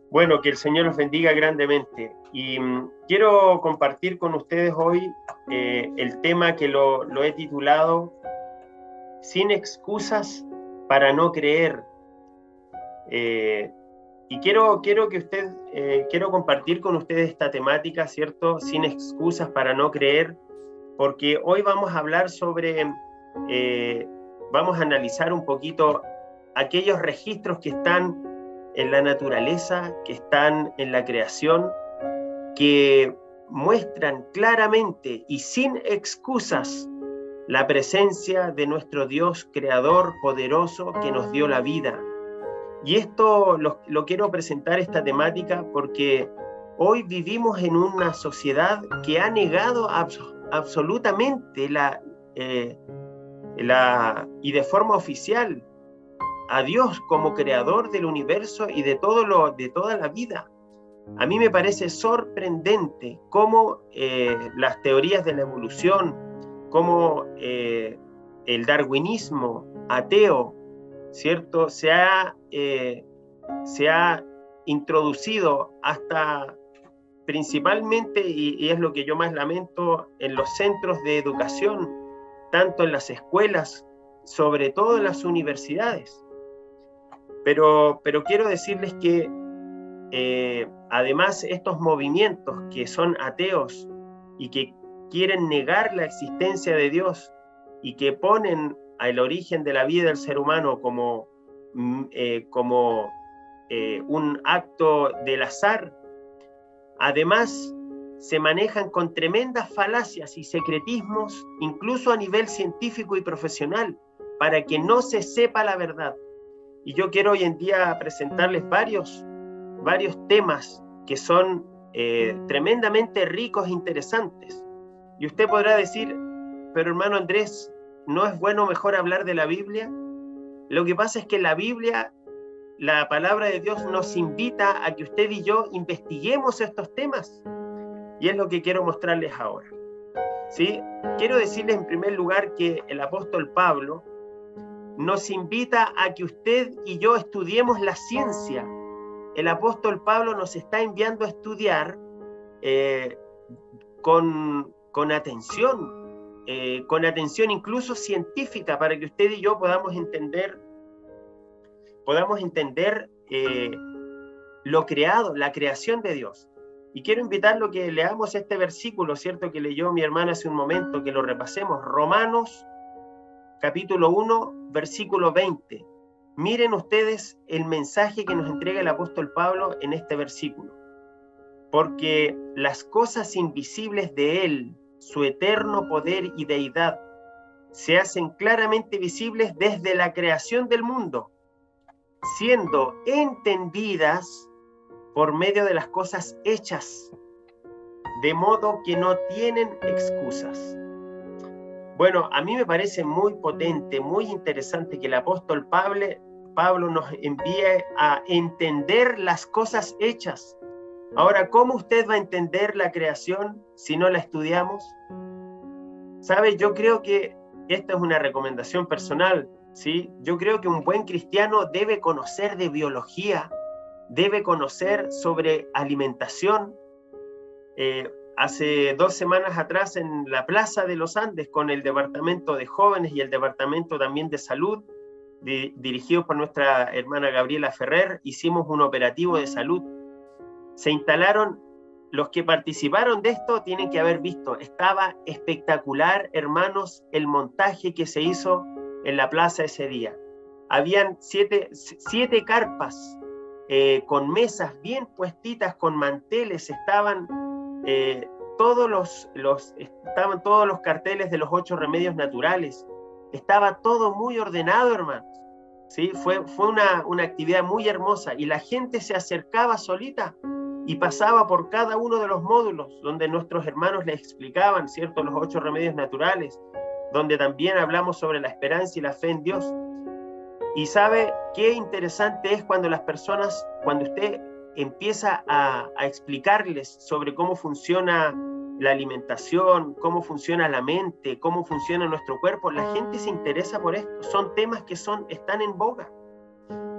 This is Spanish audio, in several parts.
Bueno, que el Señor los bendiga grandemente. Y quiero compartir con ustedes hoy el tema que lo he titulado Sin excusas para no creer. Eh, y quiero compartir con ustedes esta temática, ¿cierto? Sin excusas para no creer, porque hoy vamos a hablar vamos a analizar un poquito aquellos registros que están en la naturaleza, que están en la creación, que muestran claramente y sin excusas la presencia de nuestro Dios creador poderoso que nos dio la vida. Y esto lo quiero presentar, esta temática, porque hoy vivimos en una sociedad que ha negado absolutamente y de forma oficial a Dios como creador del universo y de toda la vida. A mí me parece sorprendente cómo las teorías de la evolución, cómo el darwinismo ateo, ¿cierto? Se ha introducido hasta principalmente, y es lo que yo más lamento, en los centros de educación, tanto en las escuelas, sobre todo en las universidades. Pero quiero decirles que además estos movimientos que son ateos y que quieren negar la existencia de Dios y que ponen al origen de la vida del ser humano como un acto del azar, además se manejan con tremendas falacias y secretismos, incluso a nivel científico y profesional, para que no se sepa la verdad. Y yo quiero hoy en día presentarles varios temas que son tremendamente ricos e interesantes. Y usted podrá decir, pero hermano Andrés, ¿no es bueno mejor hablar de la Biblia? Lo que pasa es que la Biblia, la palabra de Dios, nos invita a que usted y yo investiguemos estos temas. Y es lo que quiero mostrarles ahora. ¿Sí? Quiero decirles en primer lugar que el apóstol Pablo nos invita a que usted y yo estudiemos la ciencia. El apóstol Pablo nos está enviando a estudiar con atención incluso científica, para que usted y yo podamos entender lo creado, la creación de Dios. Y quiero invitarlo a que leamos este versículo, ¿cierto?, que leyó mi hermana hace un momento, que lo repasemos. Romanos, capítulo 1, versículo 20. Miren ustedes el mensaje que nos entrega el apóstol Pablo en este versículo. Porque las cosas invisibles de él, su eterno poder y deidad, se hacen claramente visibles desde la creación del mundo, siendo entendidas por medio de las cosas hechas, de modo que no tienen excusas. Bueno, a mí me parece muy potente, muy interesante que el apóstol Pablo nos envíe a entender las cosas hechas. Ahora, ¿cómo usted va a entender la creación si no la estudiamos? ¿Sabe? Yo creo que esta es una recomendación personal, ¿sí? Yo creo que un buen cristiano debe conocer de biología, debe conocer sobre alimentación. Hace 2 semanas atrás en la Plaza de los Andes, con el Departamento de Jóvenes y el Departamento también de Salud, dirigidos por nuestra hermana Gabriela Ferrer, hicimos un operativo de salud. Se instalaron, los que participaron de esto tienen que haber visto, estaba espectacular, hermanos, el montaje que se hizo en la plaza ese día. Habían 7 carpas con mesas bien puestitas, con manteles, estaban todos los carteles de los 8 remedios naturales, estaba todo muy ordenado, hermanos. ¿Sí? Fue una actividad muy hermosa y la gente se acercaba solita y pasaba por cada uno de los módulos donde nuestros hermanos les explicaban, ¿cierto?, los 8 remedios naturales, donde también hablamos sobre la esperanza y la fe en Dios. Y sabe qué interesante es cuando las personas, cuando usted empieza a explicarles sobre cómo funciona la alimentación, cómo funciona la mente, cómo funciona nuestro cuerpo, la gente se interesa por esto. Son temas que están en boga.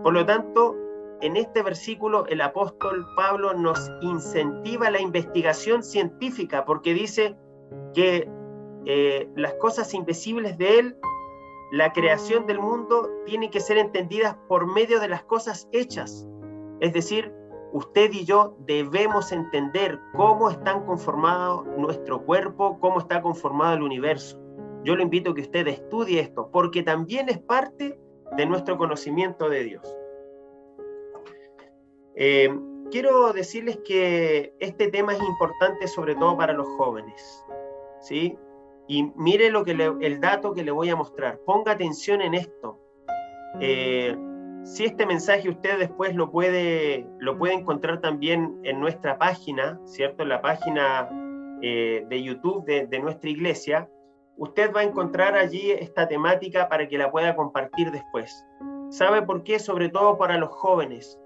Por lo tanto, en este versículo el apóstol Pablo nos incentiva la investigación científica, porque dice que las cosas invisibles de él, la creación del mundo, tiene que ser entendidas por medio de las cosas hechas. Es decir, usted y yo debemos entender cómo están conformados nuestro cuerpo, cómo está conformado el universo. Yo lo invito a que usted estudie esto, porque también es parte de nuestro conocimiento de Dios. Quiero decirles que este tema es importante sobre todo para los jóvenes, ¿sí? Y mire el dato que le voy a mostrar. Ponga atención en esto. Si este mensaje usted después lo puede encontrar también en nuestra página, ¿cierto? En la página de YouTube de nuestra iglesia, usted va a encontrar allí esta temática para que la pueda compartir después. ¿Sabe por qué? Sobre todo para los jóvenes.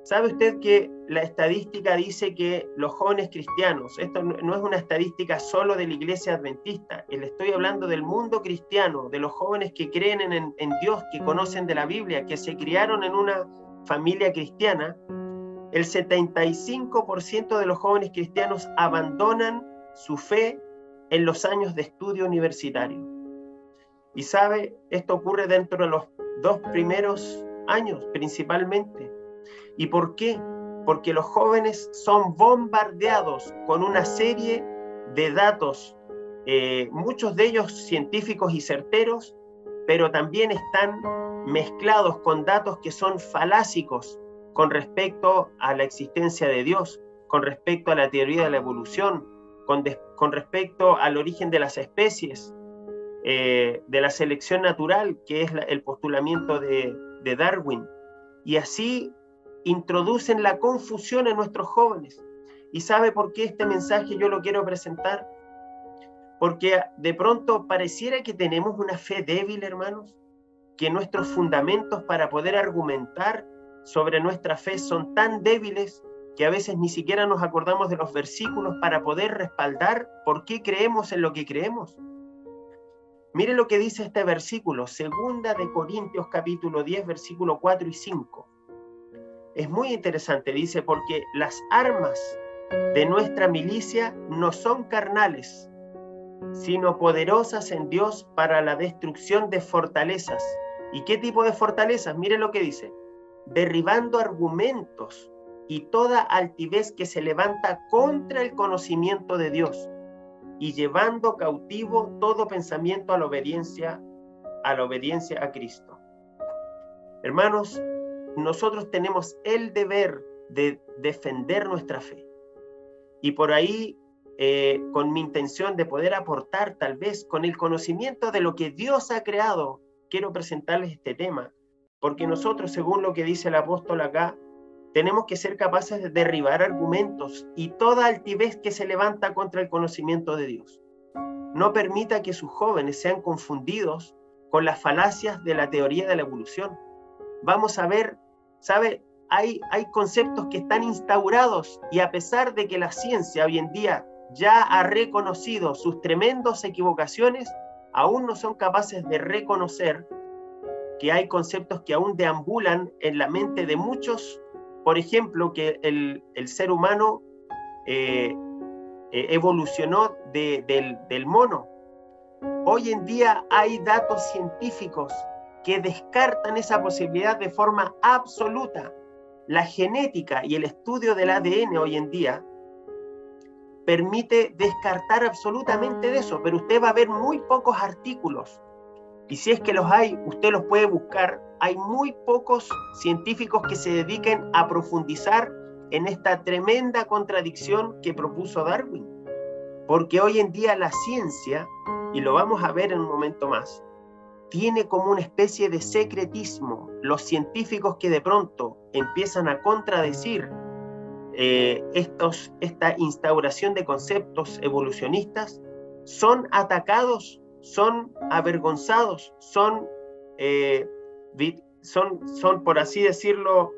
¿Sabe usted que la estadística dice que los jóvenes cristianos, esto no es una estadística solo de la iglesia adventista, le estoy hablando del mundo cristiano, de los jóvenes que creen en Dios, que conocen de la Biblia, que se criaron en una familia cristiana, el 75% de los jóvenes cristianos abandonan su fe en los años de estudio universitario. Y sabe, esto ocurre dentro de los 2 primeros años principalmente. ¿Y por qué? Porque los jóvenes son bombardeados con una serie de datos, muchos de ellos científicos y certeros, pero también están mezclados con datos que son falácicos con respecto a la existencia de Dios, con respecto a la teoría de la evolución, con respecto al origen de las especies, de la selección natural, que es el postulamiento de Darwin. Y así introducen la confusión en nuestros jóvenes. ¿Y sabe por qué este mensaje yo lo quiero presentar? Porque de pronto pareciera que tenemos una fe débil, hermanos, que nuestros fundamentos para poder argumentar sobre nuestra fe son tan débiles que a veces ni siquiera nos acordamos de los versículos para poder respaldar por qué creemos en lo que creemos. Mire lo que dice este versículo, 2 de Corintios capítulo 10, versículo 4 y 5. Es muy interesante, dice, porque las armas de nuestra milicia no son carnales, sino poderosas en Dios para la destrucción de fortalezas. ¿Y qué tipo de fortalezas? Mire lo que dice, derribando argumentos y toda altivez que se levanta contra el conocimiento de Dios, y llevando cautivo todo pensamiento a la obediencia a Cristo. Hermanos, nosotros tenemos el deber de defender nuestra fe. Y por ahí, con mi intención de poder aportar, tal vez, con el conocimiento de lo que Dios ha creado, quiero presentarles este tema, porque nosotros, según lo que dice el apóstol acá, tenemos que ser capaces de derribar argumentos y toda altivez que se levanta contra el conocimiento de Dios. No permita que sus jóvenes sean confundidos con las falacias de la teoría de la evolución. Vamos a ver, ¿sabe? Hay conceptos que están instaurados y a pesar de que la ciencia hoy en día ya ha reconocido sus tremendas equivocaciones, aún no son capaces de reconocer que hay conceptos que aún deambulan en la mente de muchos. Por ejemplo, que el ser humano evolucionó del mono. Hoy en día hay datos científicos que descartan esa posibilidad de forma absoluta. La genética y el estudio del ADN hoy en día permite descartar absolutamente de eso, pero usted va a ver muy pocos artículos. Y si es que los hay, usted los puede buscar. Hay muy pocos científicos que se dediquen a profundizar en esta tremenda contradicción que propuso Darwin. Porque hoy en día la ciencia, y lo vamos a ver en un momento más, tiene como una especie de secretismo. Los científicos que de pronto empiezan a contradecir esta instauración de conceptos evolucionistas son atacados, son avergonzados, son por así decirlo,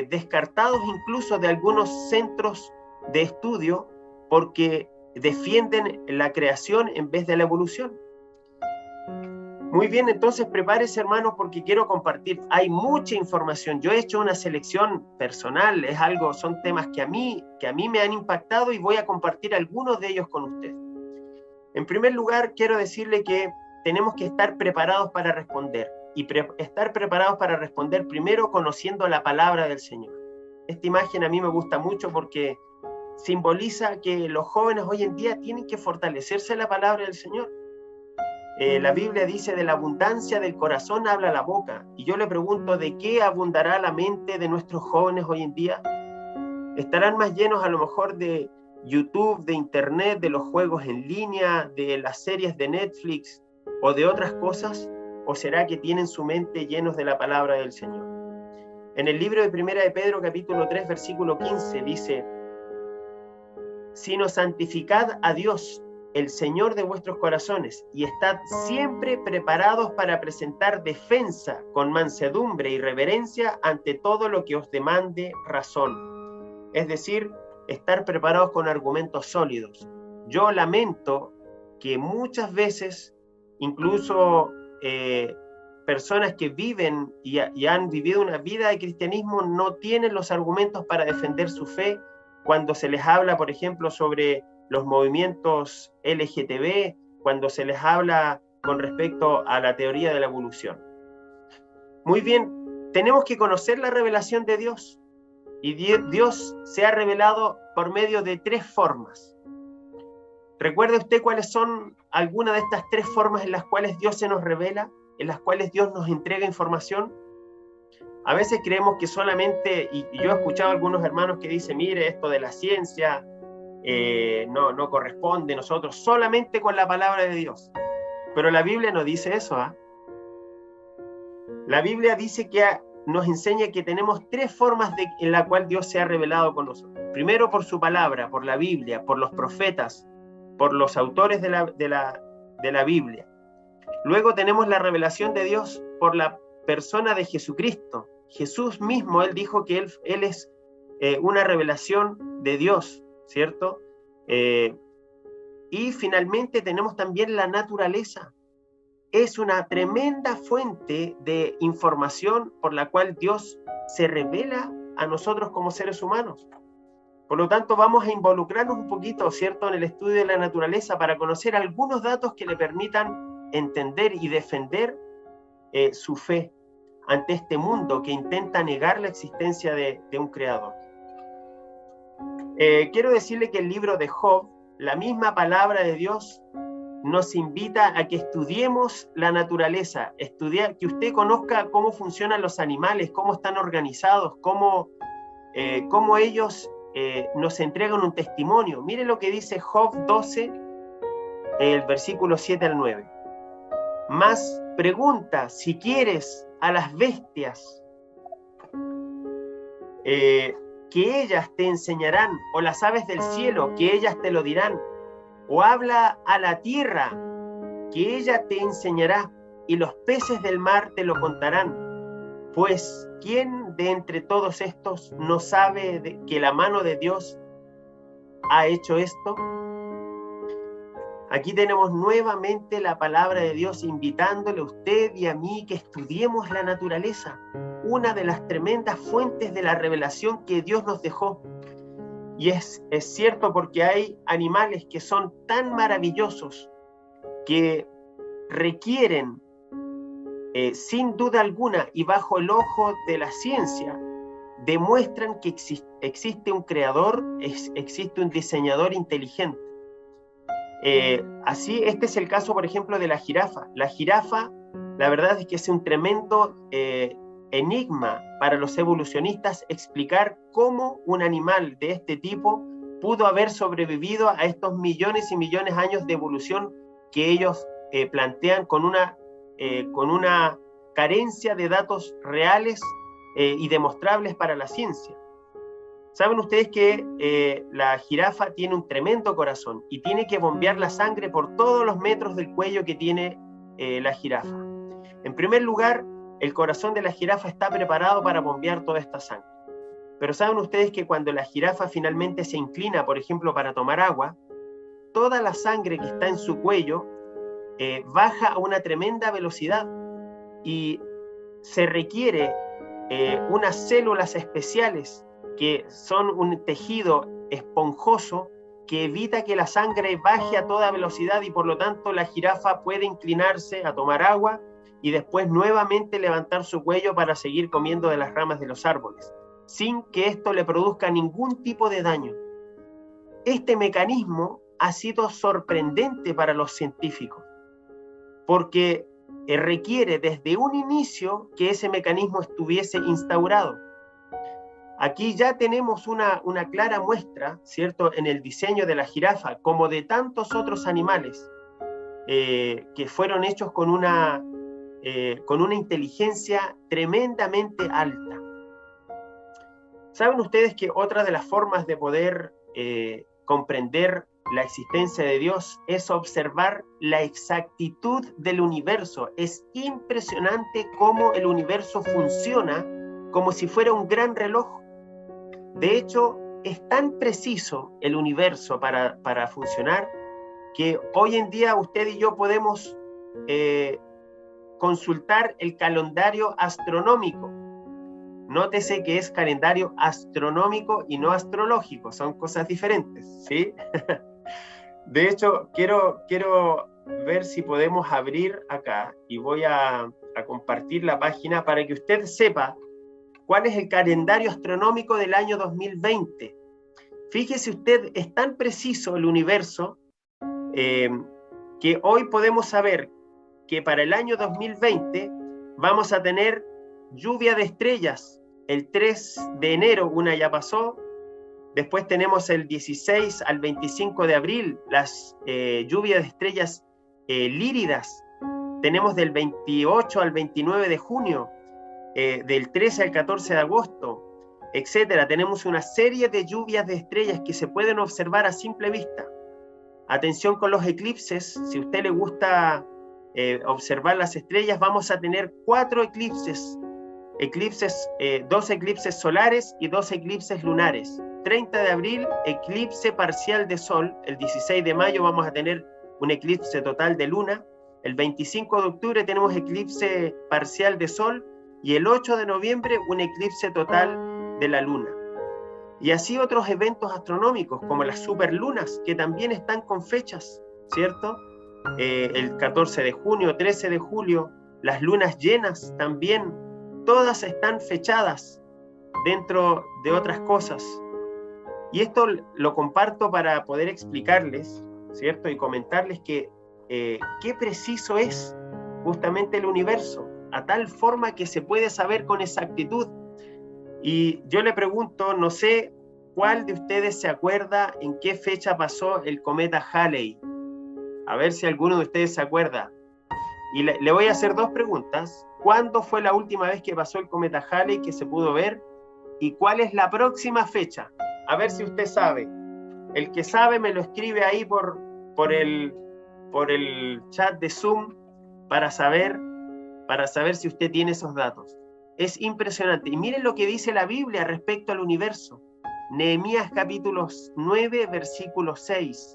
descartados incluso de algunos centros de estudio porque defienden la creación en vez de la evolución. Muy bien, entonces prepárese, hermanos, porque quiero compartir. Hay mucha información. Yo he hecho una selección personal, son temas que a mí me han impactado y voy a compartir algunos de ellos con usted. En primer lugar, quiero decirle que tenemos que estar preparados para responder. Y estar preparados para responder primero conociendo la palabra del Señor. Esta imagen a mí me gusta mucho porque simboliza que los jóvenes hoy en día tienen que fortalecerse en la palabra del Señor. La Biblia dice: de la abundancia del corazón habla la boca. Y yo le pregunto, ¿de qué abundará la mente de nuestros jóvenes hoy en día? ¿Estarán más llenos a lo mejor de YouTube, de Internet, de los juegos en línea, de las series de Netflix o de otras cosas? ¿O será que tienen su mente llenos de la palabra del Señor? En el libro de Primera de Pedro, capítulo 3, versículo 15, dice: sino santificad a Dios, el Señor de vuestros corazones, y estad siempre preparados para presentar defensa con mansedumbre y reverencia ante todo lo que os demande razón. Es decir, estar preparados con argumentos sólidos. Yo lamento que muchas veces, incluso personas que viven y han vivido una vida de cristianismo, no tienen los argumentos para defender su fe cuando se les habla, por ejemplo, sobre los movimientos LGTB, cuando se les habla con respecto a la teoría de la evolución. Muy bien, tenemos que conocer la revelación de Dios. Y Dios se ha revelado por medio de 3 formas. ¿Recuerda usted cuáles son algunas de estas 3 formas en las cuales Dios se nos revela, en las cuales Dios nos entrega información? A veces creemos que solamente, y yo he escuchado a algunos hermanos que dicen: mire, esto de la ciencia no corresponde, nosotros solamente con la palabra de Dios. Pero la Biblia no dice eso, ¿ah? La Biblia dice que nos enseña que tenemos 3 formas en la cual Dios se ha revelado con nosotros. Primero, por su palabra, por la Biblia, por los profetas, por los autores de la Biblia. Luego tenemos la revelación de Dios por la persona de Jesucristo. Jesús mismo, Él dijo que Él es una revelación de Dios, ¿cierto? Y finalmente tenemos también la naturaleza. Es una tremenda fuente de información por la cual Dios se revela a nosotros como seres humanos. Por lo tanto, vamos a involucrarnos un poquito, ¿cierto?, en el estudio de la naturaleza para conocer algunos datos que le permitan entender y defender su fe ante este mundo que intenta negar la existencia de un creador. Quiero decirle que el libro de Job, la misma palabra de Dios, nos invita a que estudiemos la naturaleza, que usted conozca cómo funcionan los animales, cómo están organizados, cómo ellos nos entregan un testimonio. Mire lo que dice Job 12, el versículo 7 al 9. Mas pregunta, si quieres, a las bestias, que ellas te enseñarán, o las aves del cielo, que ellas te lo dirán. O habla a la tierra, que ella te enseñará, y los peces del mar te lo contarán. Pues, ¿quién de entre todos estos no sabe que la mano de Dios ha hecho esto? Aquí tenemos nuevamente la palabra de Dios invitándole a usted y a mí que estudiemos la naturaleza, una de las tremendas fuentes de la revelación que Dios nos dejó. Y es cierto, porque hay animales que son tan maravillosos que requieren, sin duda alguna y bajo el ojo de la ciencia, demuestran que existe un creador, existe un diseñador inteligente. Así, este es el caso, por ejemplo, de la jirafa. La jirafa, la verdad es que es un tremendo enigma para los evolucionistas explicar cómo un animal de este tipo pudo haber sobrevivido a estos millones y millones de años de evolución que ellos plantean con una carencia de datos reales y demostrables para la ciencia. Saben ustedes que la jirafa tiene un tremendo corazón y tiene que bombear la sangre por todos los metros del cuello que tiene la jirafa. En primer lugar, el corazón de la jirafa está preparado para bombear toda esta sangre. Pero saben ustedes que cuando la jirafa finalmente se inclina, por ejemplo, para tomar agua, toda la sangre que está en su cuello baja a una tremenda velocidad y se requiere unas células especiales que son un tejido esponjoso que evita que la sangre baje a toda velocidad y por lo tanto la jirafa puede inclinarse a tomar agua y después nuevamente levantar su cuello para seguir comiendo de las ramas de los árboles, sin que esto le produzca ningún tipo de daño. Este mecanismo ha sido sorprendente para los científicos, porque requiere desde un inicio que ese mecanismo estuviese instaurado. Aquí ya tenemos una clara muestra, ¿cierto?, en el diseño de la jirafa, como de tantos otros animales, que fueron hechos con una inteligencia tremendamente alta. ¿Saben ustedes que otra de las formas de poder comprender la existencia de Dios es observar la exactitud del universo? Es impresionante cómo el universo funciona como si fuera un gran reloj. De hecho, es tan preciso el universo para funcionar que hoy en día usted y yo podemos consultar el calendario astronómico. Nótese que es calendario astronómico y no astrológico, son cosas diferentes, ¿sí? De hecho, quiero ver si podemos abrir acá y voy a compartir la página para que usted sepa cuál es el calendario astronómico del año 2020. Fíjese usted, es tan preciso el universo que hoy podemos saber que para el año 2020 vamos a tener lluvia de estrellas. El 3 de enero una ya pasó, después tenemos el 16 al 25 de abril las lluvias de estrellas líridas, tenemos del 28 al 29 de junio, del 13 al 14 de agosto, etcétera. Tenemos una serie de lluvias de estrellas que se pueden observar a simple vista. Atención con los eclipses, si a usted le gusta observar las estrellas, vamos a tener 4 eclipses, 2 eclipses solares y 2 eclipses lunares. 30 de abril, eclipse parcial de sol. El 16 de mayo vamos a tener un eclipse total de luna. El 25 de octubre tenemos eclipse parcial de sol. Y el 8 de noviembre, un eclipse total de la luna. Y así otros eventos astronómicos, como las superlunas, que también están con fechas, ¿cierto? El 14 de junio, 13 de julio, las lunas llenas también, todas están fechadas dentro de otras cosas. Y esto lo comparto para poder explicarles, ¿cierto? Y comentarles que qué preciso es justamente el universo, a tal forma que se puede saber con exactitud. Y yo le pregunto, no sé cuál de ustedes se acuerda en qué fecha pasó el cometa Halley. A ver si alguno de ustedes se acuerda. Y le voy a hacer 2 preguntas. ¿Cuándo fue la última vez que pasó el cometa Halley que se pudo ver? ¿Y cuál es la próxima fecha? A ver si usted sabe. El que sabe me lo escribe ahí por el chat de Zoom para saber si usted tiene esos datos. Es impresionante. Y miren lo que dice la Biblia respecto al universo. Nehemías capítulo 9, versículo 6.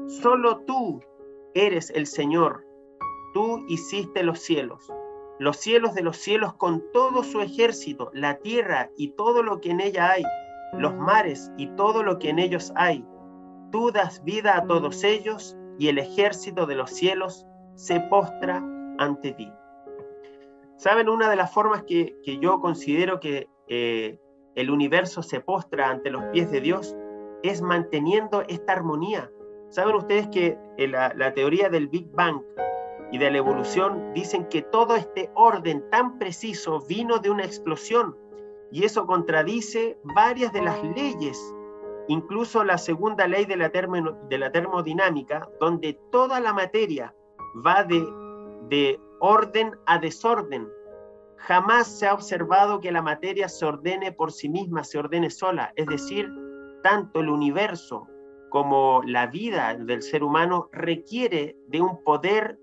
Solo tú eres el Señor. Tú hiciste los cielos de los cielos con todo su ejército, la tierra y todo lo que en ella hay, los mares y todo lo que en ellos hay. Tú das vida a todos ellos y el ejército de los cielos se postra ante ti. ¿Saben? Una de las formas que yo considero que el universo se postra ante los pies de Dios es manteniendo esta armonía. ¿Saben ustedes que la teoría del Big Bang y de la evolución dicen que todo este orden tan preciso vino de una explosión? Y eso contradice varias de las leyes, incluso la segunda ley de la termodinámica, donde toda la materia va de orden a desorden. Jamás se ha observado que la materia se ordene por sí misma, se ordene sola. Es decir, tanto el universo como la vida del ser humano requiere de un poder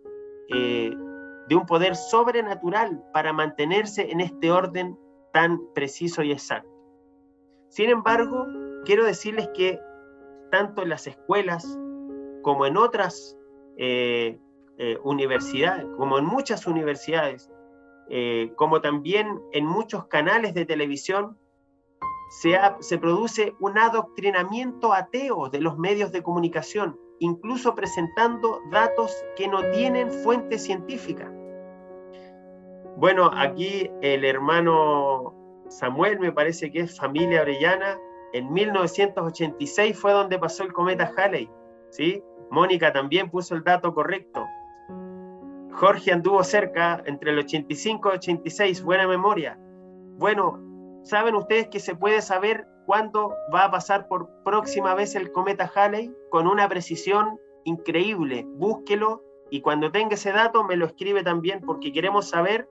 sobrenatural para mantenerse en este orden tan preciso y exacto. Sin embargo, quiero decirles que tanto en las escuelas como en otras universidades, como en muchas universidades, como también en muchos canales de televisión, se produce un adoctrinamiento ateo de los medios de comunicación, incluso presentando datos que no tienen fuente científica. Bueno, aquí el hermano Samuel, me parece que es familia Orellana, en 1986 fue donde pasó el cometa Halley, ¿sí? Mónica también puso el dato correcto. Jorge anduvo cerca, entre el 85 y 86, buena memoria. Bueno, ¿saben ustedes que se puede saber cuándo va a pasar por próxima vez el cometa Halley? Con una precisión increíble. Búsquelo y cuando tenga ese dato me lo escribe también, porque queremos saber.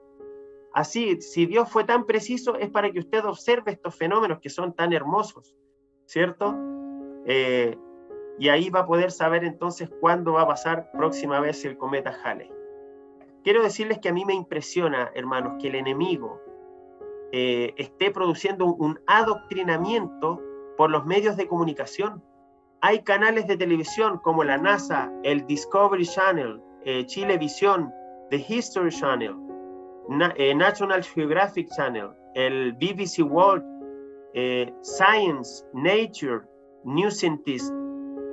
Así, si Dios fue tan preciso, es para que usted observe estos fenómenos que son tan hermosos, ¿cierto? Y ahí va a poder saber entonces cuándo va a pasar próxima vez el cometa Halley. Quiero decirles que a mí me impresiona, hermanos, que el enemigo esté produciendo un adoctrinamiento por los medios de comunicación. Hay canales de televisión como la NASA, el Discovery Channel, Chilevisión, The History Channel, National Geographic Channel, el BBC World, Science, Nature, New Scientist,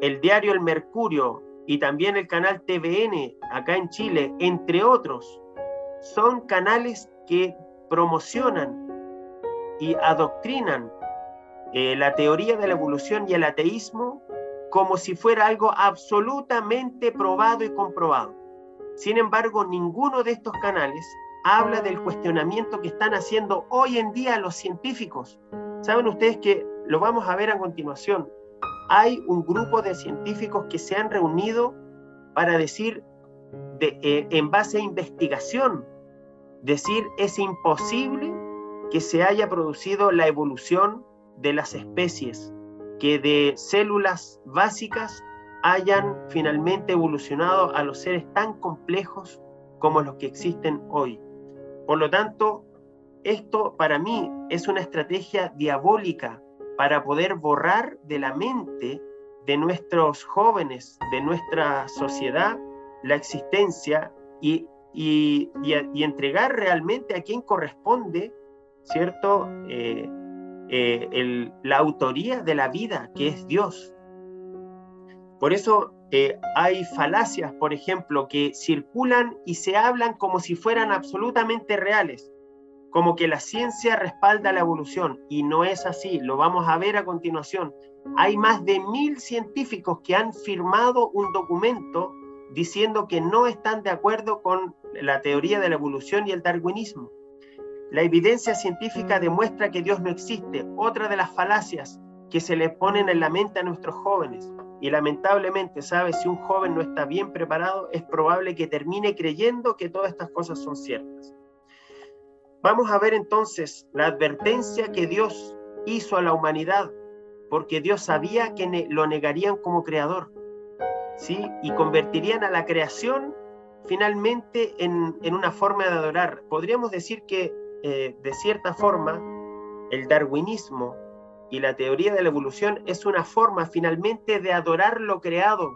el diario El Mercurio y también el canal TVN acá en Chile, entre otros. Son canales que promocionan y adoctrinan la teoría de la evolución y el ateísmo como si fuera algo absolutamente probado y comprobado. Sin embargo, ninguno de estos canales habla del cuestionamiento que están haciendo hoy en día los científicos. Saben ustedes que lo vamos a ver a continuación. Hay un grupo de científicos que se han reunido para decir, en base a investigación, decir es imposible que se haya producido la evolución de las especies, que de células básicas hayan finalmente evolucionado a los seres tan complejos como los que existen hoy. Por lo tanto, esto para mí es una estrategia diabólica para poder borrar de la mente de nuestros jóvenes, de nuestra sociedad, la existencia y entregar realmente a quien corresponde, ¿cierto? La autoría de la vida, que es Dios. Por eso hay falacias, por ejemplo, que circulan y se hablan como si fueran absolutamente reales, como que la ciencia respalda la evolución, y no es así, lo vamos a ver a continuación. Hay más de 1000 científicos que han firmado un documento diciendo que no están de acuerdo con la teoría de la evolución y el darwinismo. La evidencia científica demuestra que Dios no existe, otra de las falacias que se le ponen en la mente a nuestros jóvenes. Y lamentablemente, ¿sabes? Si un joven no está bien preparado, es probable que termine creyendo que todas estas cosas son ciertas. Vamos a ver entonces la advertencia que Dios hizo a la humanidad, porque Dios sabía que lo negarían como creador, ¿sí? Y convertirían a la creación finalmente en una forma de adorar. Podríamos decir que, de cierta forma, el darwinismo y la teoría de la evolución es una forma finalmente de adorar lo creado,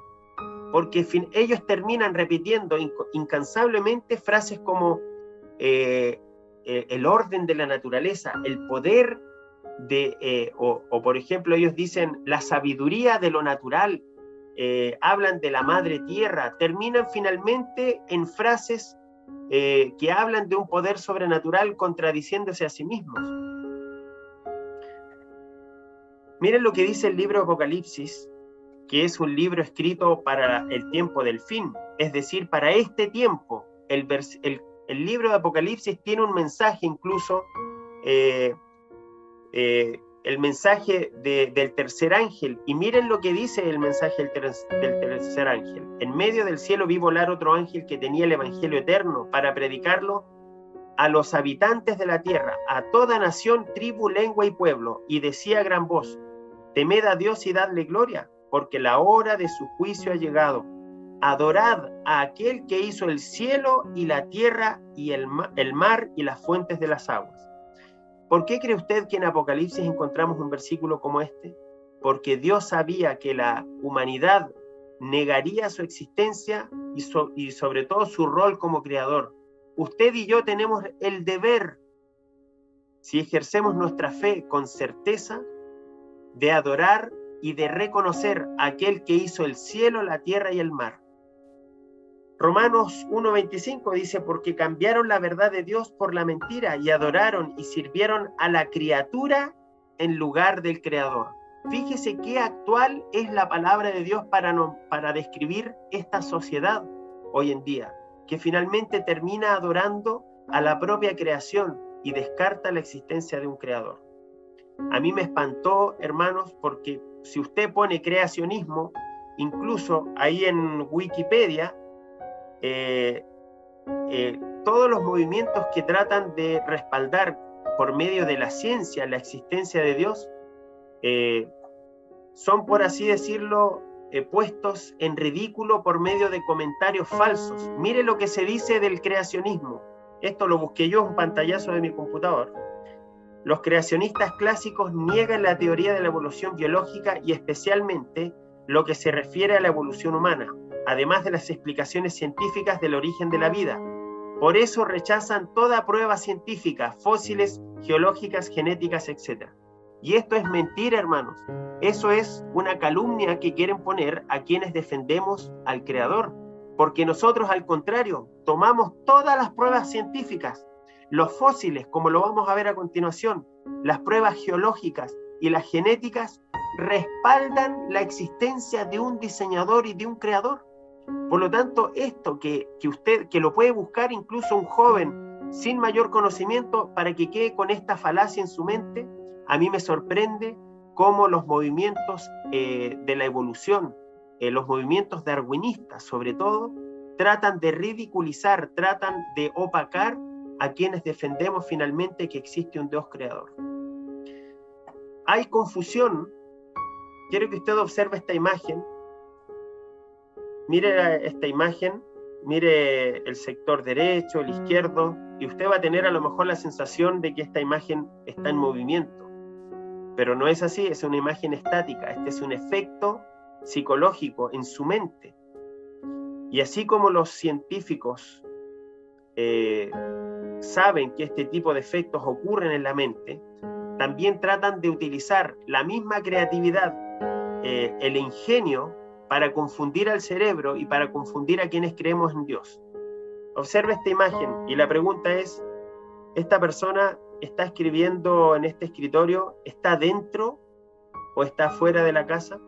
porque ellos terminan repitiendo incansablemente frases como el orden de la naturaleza, el poder o por ejemplo ellos dicen la sabiduría de lo natural, hablan de la madre tierra, terminan finalmente en frases que hablan de un poder sobrenatural contradiciéndose a sí mismos. Miren lo que dice el libro de Apocalipsis, que es un libro escrito para el tiempo del fin, es decir, para este tiempo. El libro de Apocalipsis tiene un mensaje incluso, el mensaje del tercer ángel, y miren lo que dice el mensaje del tercer ángel. En medio del cielo vi volar otro ángel que tenía el evangelio eterno para predicarlo a los habitantes de la tierra, a toda nación, tribu, lengua y pueblo, y decía a gran voz: temed a Dios y dadle gloria, porque la hora de su juicio ha llegado. Adorad a aquel que hizo el cielo y la tierra y el mar y las fuentes de las aguas. ¿Por qué cree usted que en Apocalipsis encontramos un versículo como este? Porque Dios sabía que la humanidad negaría su existencia y sobre todo su rol como creador. Usted y yo tenemos el deber, si ejercemos nuestra fe con certeza, de adorar y de reconocer a aquel que hizo el cielo, la tierra y el mar. Romanos 1:25 dice, porque cambiaron la verdad de Dios por la mentira y adoraron y sirvieron a la criatura en lugar del Creador. Fíjese qué actual es la palabra de Dios para describir esta sociedad hoy en día, que finalmente termina adorando a la propia creación y descarta la existencia de un creador. A mí me espantó, hermanos, porque si usted pone creacionismo, incluso ahí en Wikipedia, todos los movimientos que tratan de respaldar por medio de la ciencia la existencia de Dios, son, por así decirlo, puestos en ridículo por medio de comentarios falsos. Mire lo que se dice del creacionismo. Esto lo busqué yo en un pantallazo de mi computador. Los creacionistas clásicos niegan la teoría de la evolución biológica y especialmente lo que se refiere a la evolución humana, además de las explicaciones científicas del origen de la vida. Por eso rechazan toda prueba científica, fósiles, geológicas, genéticas, etc. Y esto es mentira, hermanos. Eso es una calumnia que quieren poner a quienes defendemos al Creador. Porque nosotros, al contrario, tomamos todas las pruebas científicas, los fósiles, como lo vamos a ver a continuación, las pruebas geológicas y las genéticas respaldan la existencia de un diseñador y de un creador. Por lo tanto, esto que lo puede buscar incluso un joven sin mayor conocimiento para que quede con esta falacia en su mente, a mí me sorprende cómo los movimientos de la evolución, los movimientos darwinistas sobre todo, tratan de ridiculizar, tratan de opacar a quienes defendemos finalmente que existe un Dios creador. Hay confusión. Quiero que usted observe esta imagen. Mire esta imagen, mire el sector derecho, el izquierdo, y usted va a tener a lo mejor la sensación de que esta imagen está en movimiento. Pero no es así, es una imagen estática. Este es un efecto psicológico en su mente. Y así como los científicos saben que este tipo de efectos ocurren en la mente, también tratan de utilizar la misma creatividad, el ingenio, para confundir al cerebro y para confundir a quienes creemos en Dios. Observe esta imagen y la pregunta es, ¿esta persona está escribiendo en este escritorio, está dentro o está fuera de la casa?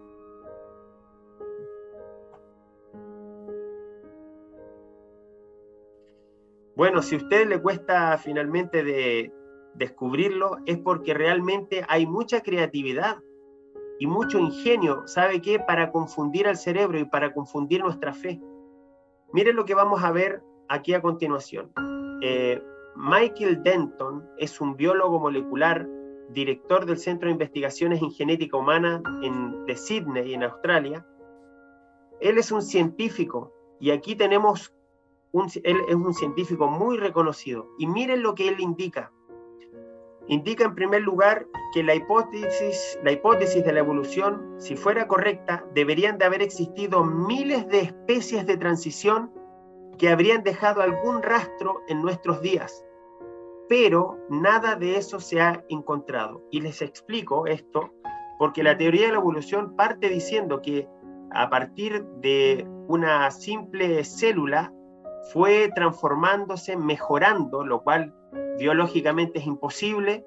Bueno, si a usted le cuesta finalmente de descubrirlo, es porque realmente hay mucha creatividad y mucho ingenio, ¿sabe qué? Para confundir al cerebro y para confundir nuestra fe. Miren lo que vamos a ver aquí a continuación. Michael Denton es un biólogo molecular, director del Centro de Investigaciones en Genética Humana de Sydney, en Australia. Él es un científico y aquí tenemos, él es un científico muy reconocido. Y miren lo que él indica. Indica en primer lugar que la hipótesis de la evolución, si fuera correcta, deberían de haber existido miles de especies de transición que habrían dejado algún rastro en nuestros días, pero nada de eso se ha encontrado. Y les explico esto porque la teoría de la evolución parte diciendo que a partir de una simple célula fue transformándose, mejorando, lo cual biológicamente es imposible,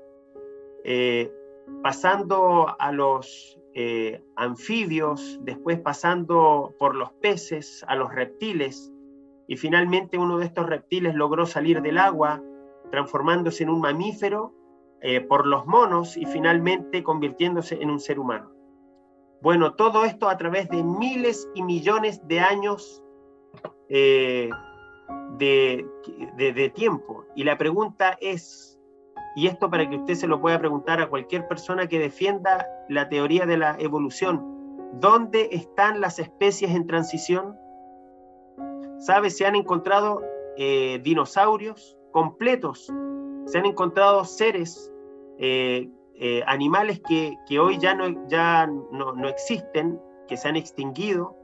pasando a los anfibios, después pasando por los peces, a los reptiles, y finalmente uno de estos reptiles logró salir del agua, transformándose en un mamífero, por los monos, y finalmente convirtiéndose en un ser humano. Bueno, todo esto a través de miles y millones de años de tiempo. Y la pregunta es, y esto para que usted se lo pueda preguntar a cualquier persona que defienda la teoría de la evolución, ¿dónde están las especies en transición? ¿Sabe? Se han encontrado dinosaurios completos, se han encontrado seres, animales que hoy ya no existen, que se han extinguido,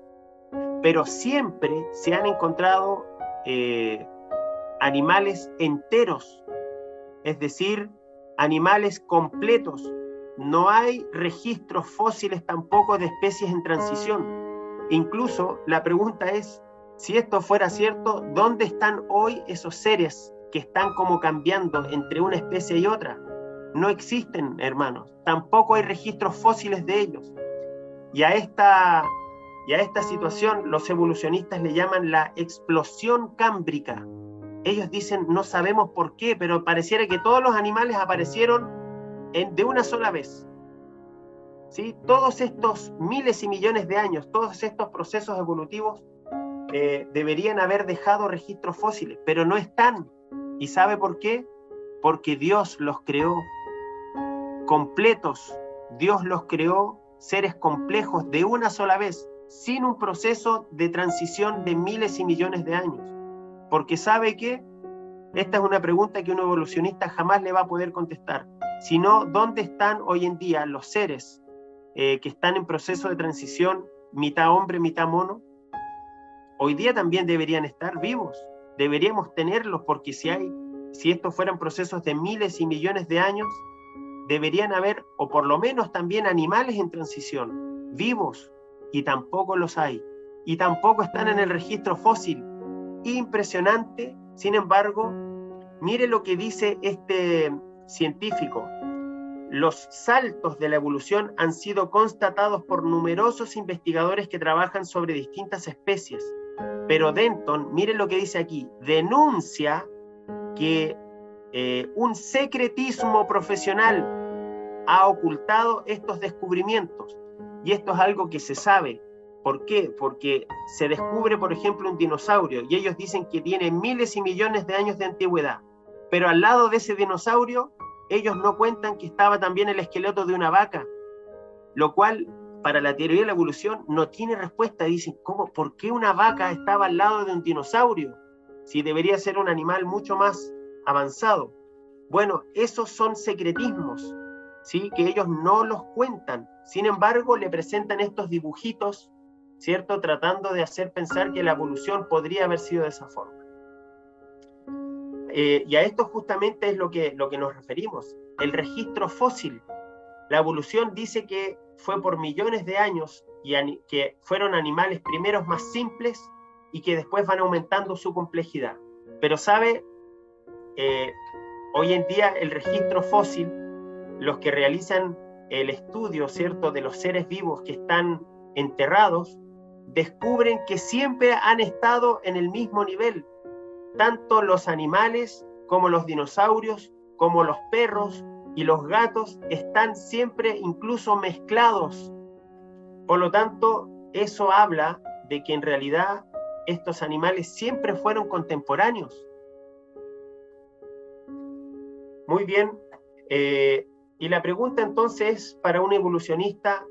pero siempre se han encontrado animales enteros, es decir, animales completos. No hay registros fósiles tampoco de especies en transición. Incluso la pregunta es, si esto fuera cierto, ¿dónde están hoy esos seres que están como cambiando entre una especie y otra? No existen, hermanos. Tampoco hay registros fósiles de ellos. Y a esta situación los evolucionistas le llaman la explosión cámbrica. Ellos dicen, no sabemos por qué, pero pareciera que todos los animales aparecieron de una sola vez. ¿Sí? Todos estos miles y millones de años, todos estos procesos evolutivos deberían haber dejado registros fósiles, pero no están. ¿Y sabe por qué? Porque Dios los creó completos. Dios los creó seres complejos de una sola vez, sin un proceso de transición de miles y millones de años. Porque ¿sabe qué? Esta es una pregunta que un evolucionista jamás le va a poder contestar. Sino, ¿dónde están hoy en día los seres que están en proceso de transición, mitad hombre, mitad mono? Hoy día también deberían estar vivos. Deberíamos tenerlos, porque si estos fueran procesos de miles y millones de años, deberían haber, o por lo menos también, animales en transición, vivos, y tampoco los hay. Y tampoco están en el registro fósil. Impresionante. Sin embargo, mire lo que dice este científico. Los saltos de la evolución han sido constatados por numerosos investigadores que trabajan sobre distintas especies. Pero Denton, mire lo que dice aquí, denuncia que un secretismo profesional ha ocultado estos descubrimientos. Y esto es algo que se sabe. ¿Por qué? Porque se descubre, por ejemplo, un dinosaurio, y ellos dicen que tiene miles y millones de años de antigüedad. Pero al lado de ese dinosaurio, ellos no cuentan que estaba también el esqueleto de una vaca, lo cual, para la teoría de la evolución, no tiene respuesta. Dicen, ¿cómo? ¿Por qué una vaca estaba al lado de un dinosaurio? Si debería ser un animal mucho más avanzado. Bueno, esos son secretismos, ¿sí? Que ellos no los cuentan. Sin embargo, le presentan estos dibujitos, ¿cierto? Tratando de hacer pensar que la evolución podría haber sido de esa forma. Y a esto justamente es lo que nos referimos, el registro fósil. La evolución dice que fue por millones de años y que fueron animales primeros más simples y que después van aumentando su complejidad. Pero sabe, hoy en día el registro fósil, los que realizan el estudio, ¿cierto?, de los seres vivos que están enterrados, descubren que siempre han estado en el mismo nivel. Tanto los animales como los dinosaurios, como los perros y los gatos están siempre incluso mezclados. Por lo tanto, eso habla de que en realidad estos animales siempre fueron contemporáneos. Muy bien. Y la pregunta entonces para un evolucionista,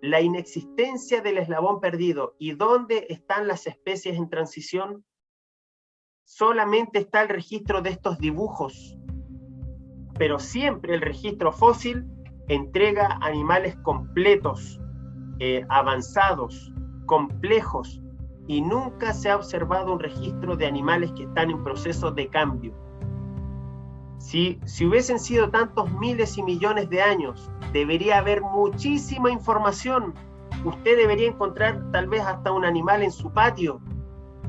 la inexistencia del eslabón perdido y dónde están las especies en transición. Solamente está el registro de estos dibujos, pero siempre el registro fósil entrega animales completos, avanzados, complejos, y nunca se ha observado un registro de animales que están en proceso de cambio. Si hubiesen sido tantos miles y millones de años, debería haber muchísima información. Usted debería encontrar tal vez hasta un animal en su patio,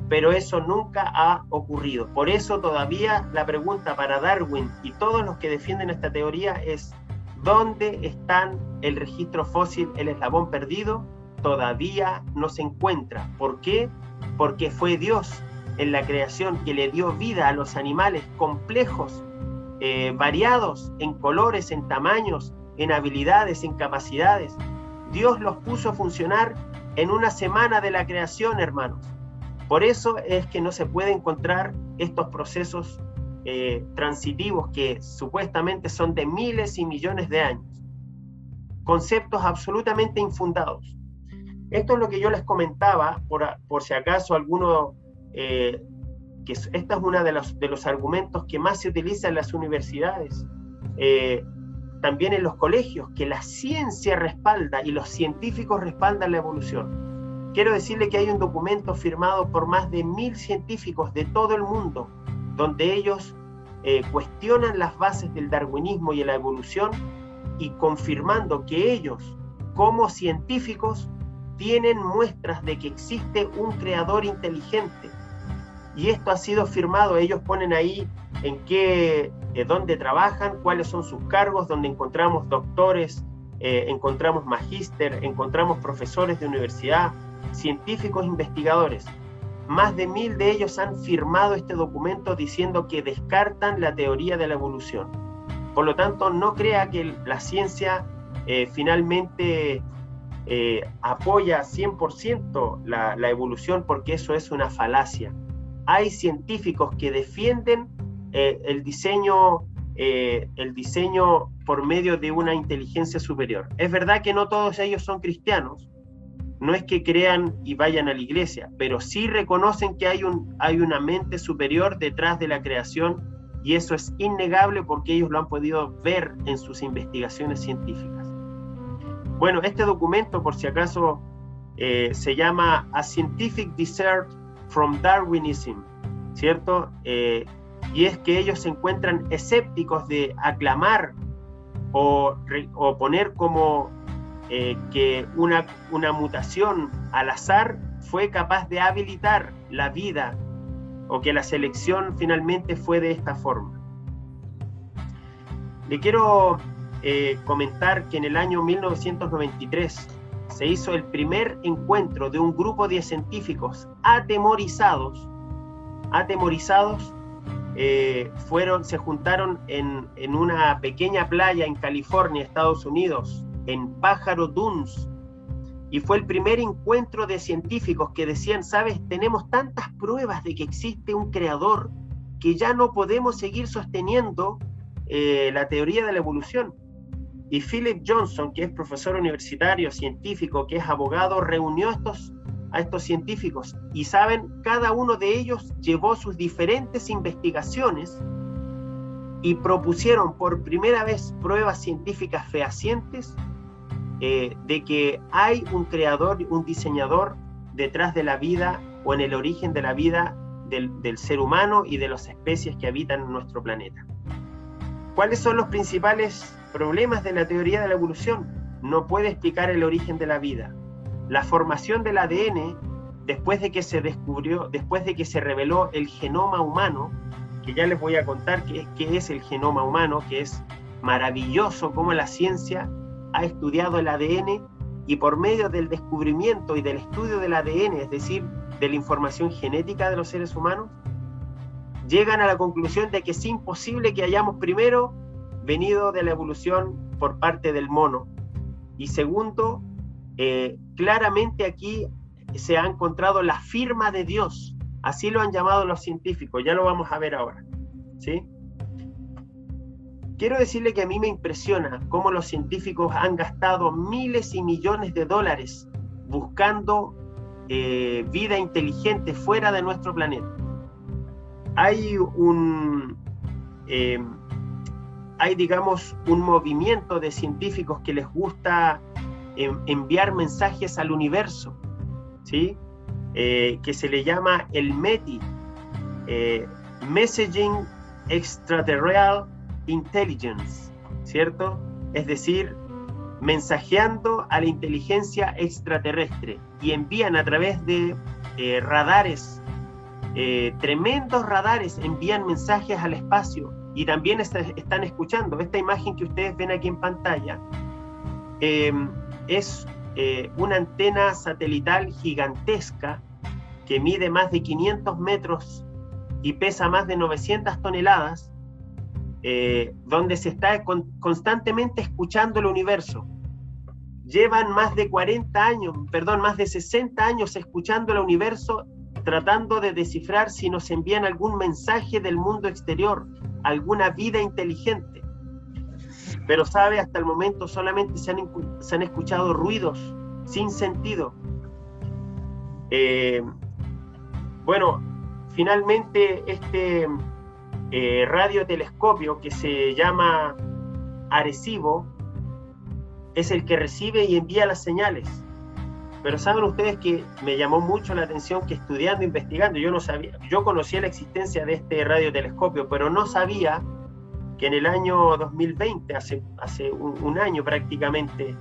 pero eso nunca ha ocurrido. Por eso todavía la pregunta para Darwin y todos los que defienden esta teoría es: ¿dónde están el registro fósil, el eslabón perdido? Todavía no se encuentra. ¿Por qué? Porque fue Dios en la creación que le dio vida a los animales complejos, variados en colores, en tamaños, en habilidades, en capacidades. Dios los puso a funcionar en una semana de la creación, hermanos. Por eso es que no se puede encontrar estos procesos transitivos que supuestamente son de miles y millones de años. Conceptos absolutamente infundados. Esto es lo que yo les comentaba, por si acaso alguno, que esta es uno de los argumentos que más se utiliza en las universidades, también en los colegios, que la ciencia respalda y los científicos respaldan la evolución. quiero decirle que hay un documento firmado por más de 1000 científicos de todo el mundo, donde ellos cuestionan las bases del darwinismo y de la evolución, y confirmando que ellos, como científicos, tienen muestras de que existe un creador inteligente. Y esto ha sido firmado, ellos ponen ahí dónde trabajan, cuáles son sus cargos, donde encontramos doctores, encontramos magíster, encontramos profesores de universidad, científicos, investigadores. Más de 1000 de ellos han firmado este documento diciendo que descartan la teoría de la evolución. Por lo tanto, no crea que la ciencia finalmente apoya 100% la evolución, porque eso es una falacia. Hay científicos que defienden el diseño por medio de una inteligencia superior. Es verdad que no todos ellos son cristianos, no es que crean y vayan a la iglesia, pero sí reconocen que hay una mente superior detrás de la creación, y eso es innegable porque ellos lo han podido ver en sus investigaciones científicas. Bueno, este documento, por si acaso, se llama A Scientific Dissent from Darwinism, ¿cierto? Y es que ellos se encuentran escépticos de aclamar o poner como que una mutación al azar fue capaz de habilitar la vida, o que la selección finalmente fue de esta forma. Le quiero comentar que en el año 1993 se hizo el primer encuentro de un grupo de científicos atemorizados, se juntaron en una pequeña playa en California, Estados Unidos, en Pájaro Dunes, y fue el primer encuentro de científicos que decían: sabes, tenemos tantas pruebas de que existe un creador que ya no podemos seguir sosteniendo la teoría de la evolución. Y Philip Johnson, que es profesor universitario, científico, que es abogado, reunió a estos científicos, y saben, cada uno de ellos llevó sus diferentes investigaciones y propusieron por primera vez pruebas científicas fehacientes de que hay un creador, un diseñador detrás de la vida, o en el origen de la vida del ser humano y de las especies que habitan en nuestro planeta. ¿Cuáles son los principales problemas de la teoría de la evolución? No puede explicar el origen de la vida. La formación del ADN, después de que se reveló el genoma humano, que ya les voy a contar qué es el genoma humano, que es maravilloso cómo la ciencia ha estudiado el ADN, y por medio del descubrimiento y del estudio del ADN, es decir, de la información genética de los seres humanos, llegan a la conclusión de que es imposible que hayamos, primero, venido de la evolución por parte del mono, y segundo, claramente aquí se ha encontrado la firma de Dios, así lo han llamado los científicos, ya lo vamos a ver ahora, ¿sí? Quiero decirle que a mí me impresiona cómo los científicos han gastado miles y millones de dólares buscando vida inteligente fuera de nuestro planeta. Hay digamos, un movimiento de científicos que les gusta enviar mensajes al universo, ¿sí? Que se le llama el METI, Messaging Extraterrestrial Intelligence, ¿cierto? Es decir, mensajeando a la inteligencia extraterrestre, y envían a través de radares, tremendos radares, envían mensajes al espacio, y también están escuchando. Esta imagen que ustedes ven aquí en pantalla es una antena satelital gigantesca que mide más de 500 metros y pesa más de 900 toneladas, donde se está constantemente escuchando el universo. Llevan más de 60 años escuchando el universo, tratando de descifrar si nos envían algún mensaje del mundo exterior, alguna vida inteligente. Pero sabe, hasta el momento solamente se han escuchado ruidos sin sentido. Bueno, finalmente este radiotelescopio, que se llama Arecibo, es el que recibe y envía las señales. Pero saben ustedes que me llamó mucho la atención que estudiando, investigando, yo no sabía, yo conocía la existencia de este radiotelescopio, pero no sabía que en el año 2020, hace un año prácticamente,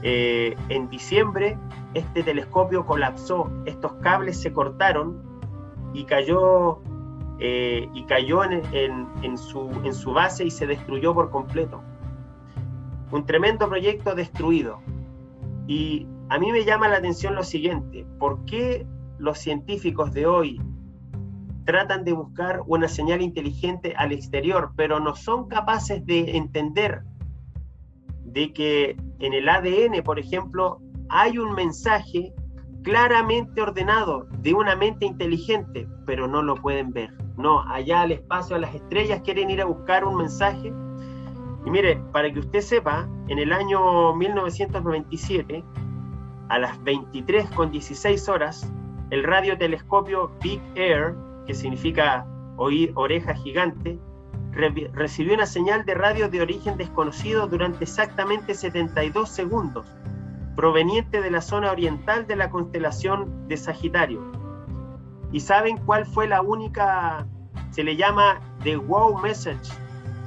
en diciembre, este telescopio colapsó, estos cables se cortaron y cayó en su base y se destruyó por completo. Un tremendo proyecto destruido. Y a mí me llama la atención lo siguiente: ¿por qué los científicos de hoy tratan de buscar una señal inteligente al exterior, pero no son capaces de entender de que en el ADN, por ejemplo, hay un mensaje claramente ordenado de una mente inteligente, pero no lo pueden ver? No, allá al espacio, a las estrellas, quieren ir a buscar un mensaje. Y mire, para que usted sepa, en el año 1997, a las 23:16 horas, el radiotelescopio Big Air, que significa oreja gigante, recibió una señal de radio de origen desconocido durante exactamente 72 segundos, proveniente de la zona oriental de la constelación de Sagitario. ¿Y saben cuál fue la única? Se le llama The Wow Message,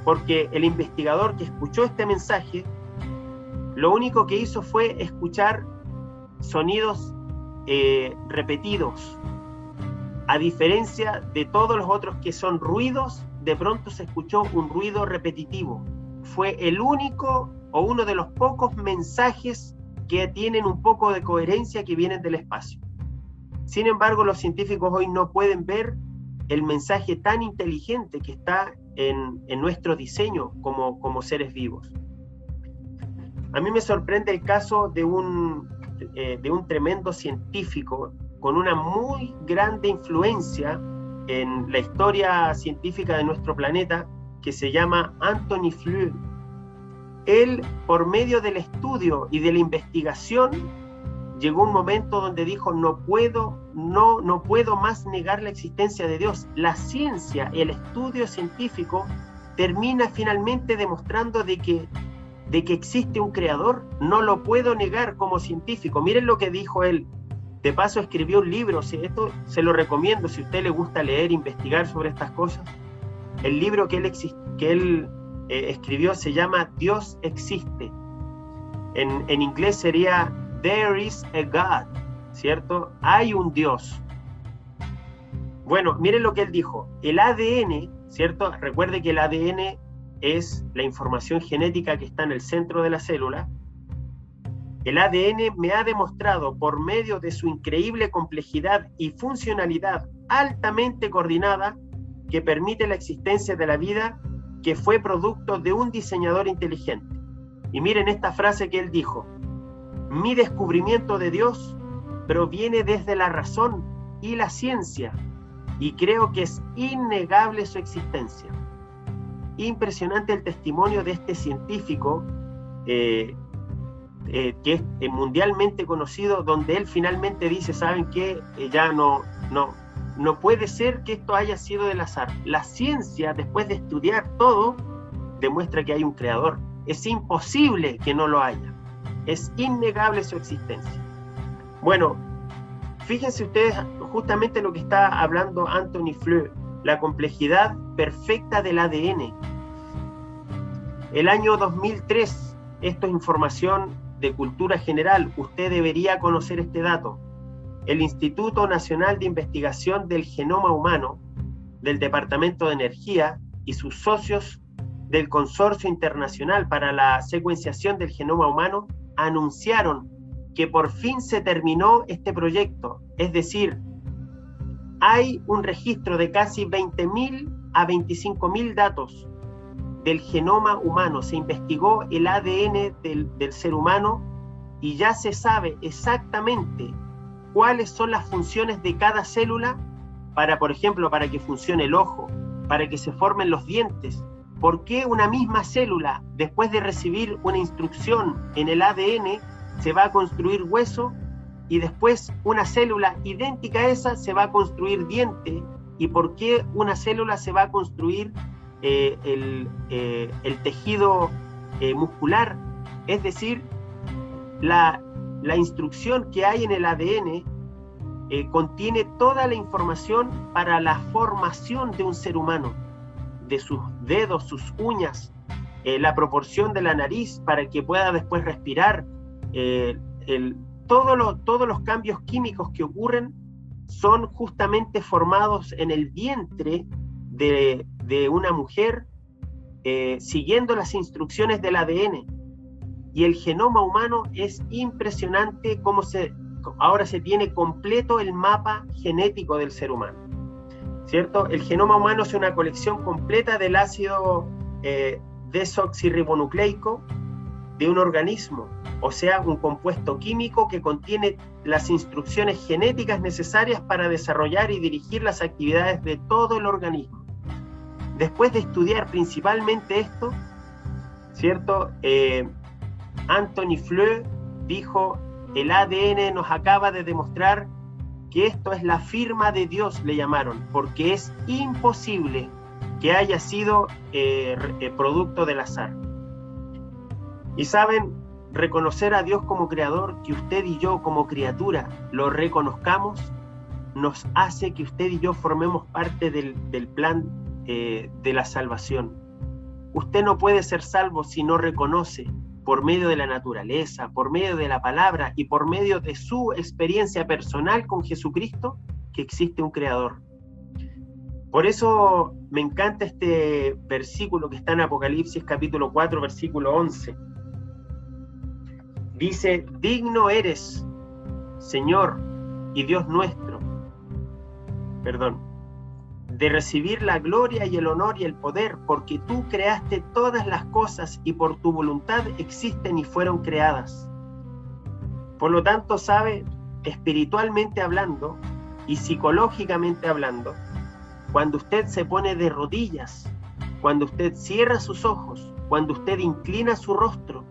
porque el investigador que escuchó este mensaje, lo único que hizo fue escuchar sonidos repetidos. A diferencia de todos los otros que son ruidos, de pronto se escuchó un ruido repetitivo. Fue el único o uno de los pocos mensajes que tienen un poco de coherencia, que vienen del espacio. Sin embargo, los científicos hoy no pueden ver el mensaje tan inteligente que está en nuestro diseño como seres vivos. A mí me sorprende el caso de un tremendo científico con una muy grande influencia en la historia científica de nuestro planeta, que se llama Antony Flew. Él, por medio del estudio y de la investigación, llegó un momento donde dijo: no puedo más negar la existencia de Dios. La ciencia, el estudio científico, termina finalmente demostrando de que existe un creador. No lo puedo negar como científico. Miren lo que dijo él. De paso, escribió un libro. Esto se lo recomiendo si a usted le gusta leer, investigar sobre estas cosas. El libro que él escribió se llama Dios existe. En inglés sería There is a God, ¿cierto? Hay un Dios. Bueno, miren lo que él dijo. El ADN, ¿cierto? Recuerde que el ADN es la información genética que está en el centro de la célula. El ADN me ha demostrado, por medio de su increíble complejidad y funcionalidad altamente coordinada, que permite la existencia de la vida, que fue producto de un diseñador inteligente. Y miren esta frase que él dijo: mi descubrimiento de Dios proviene desde la razón y la ciencia, y creo que es innegable su existencia. Impresionante el testimonio de este científico, que es mundialmente conocido, donde él finalmente dice: ¿saben qué? Ya no puede ser que esto haya sido del azar. La ciencia, después de estudiar todo, demuestra que hay un creador. Es imposible que no lo haya. Es innegable su existencia. Bueno, fíjense ustedes justamente lo que está hablando Antony Flew, la complejidad perfecta del ADN. El año 2003, esto es información de cultura general, usted debería conocer este dato. El Instituto Nacional de Investigación del Genoma Humano, del Departamento de Energía y sus socios del Consorcio Internacional para la Secuenciación del Genoma Humano anunciaron que por fin se terminó este proyecto. Es decir, hay un registro de casi 20.000 a 25.000 datos del genoma humano. Se investigó el ADN del ser humano y ya se sabe exactamente cuáles son las funciones de cada célula para, por ejemplo, para que funcione el ojo, para que se formen los dientes. ¿Por qué una misma célula, después de recibir una instrucción en el ADN, se va a construir hueso, y después una célula idéntica a esa se va a construir diente? ¿Y por qué una célula se va a construir el tejido muscular? Es decir, la la instrucción que hay en el ADN contiene toda la información para la formación de un ser humano, de sus dedos, sus uñas, la proporción de la nariz para que pueda después respirar, todos los cambios químicos que ocurren son justamente formados en el vientre de una mujer, siguiendo las instrucciones del ADN. Y el genoma humano es impresionante cómo ahora se tiene completo el mapa genético del ser humano, ¿cierto? El genoma humano es una colección completa del ácido desoxirribonucleico de un organismo, o sea, un compuesto químico que contiene las instrucciones genéticas necesarias para desarrollar y dirigir las actividades de todo el organismo. Después de estudiar principalmente esto, ¿cierto? Anthony Flew dijo: el ADN nos acaba de demostrar que esto es la firma de Dios, le llamaron, porque es imposible que haya sido producto del azar. Y saben, reconocer a Dios como creador, que usted y yo como criatura lo reconozcamos, nos hace que usted y yo formemos parte del plan de la salvación. Usted no puede ser salvo si no reconoce, por medio de la naturaleza, por medio de la palabra y por medio de su experiencia personal con Jesucristo, que existe un creador. Por eso me encanta este versículo que está en Apocalipsis capítulo 4, versículo 11. Dice: digno eres, Señor y Dios nuestro, de recibir la gloria y el honor y el poder, porque tú creaste todas las cosas y por tu voluntad existen y fueron creadas. Por lo tanto, sabe, espiritualmente hablando y psicológicamente hablando, cuando usted se pone de rodillas, cuando usted cierra sus ojos, cuando usted inclina su rostro,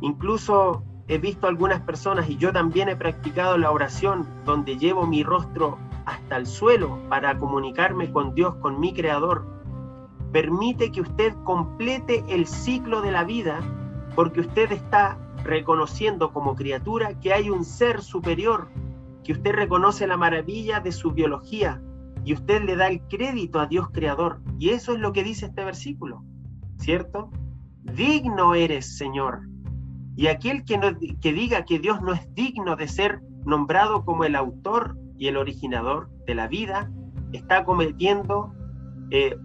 incluso he visto algunas personas, y yo también he practicado la oración donde llevo mi rostro hasta el suelo para comunicarme con Dios, con mi Creador, permite que usted complete el ciclo de la vida, porque usted está reconociendo como criatura que hay un ser superior, que usted reconoce la maravilla de su biología y usted le da el crédito a Dios Creador. Y eso es lo que dice este versículo, ¿cierto? Digno eres, Señor. Y aquel que diga que Dios no es digno de ser nombrado como el autor y el originador de la vida, está cometiendo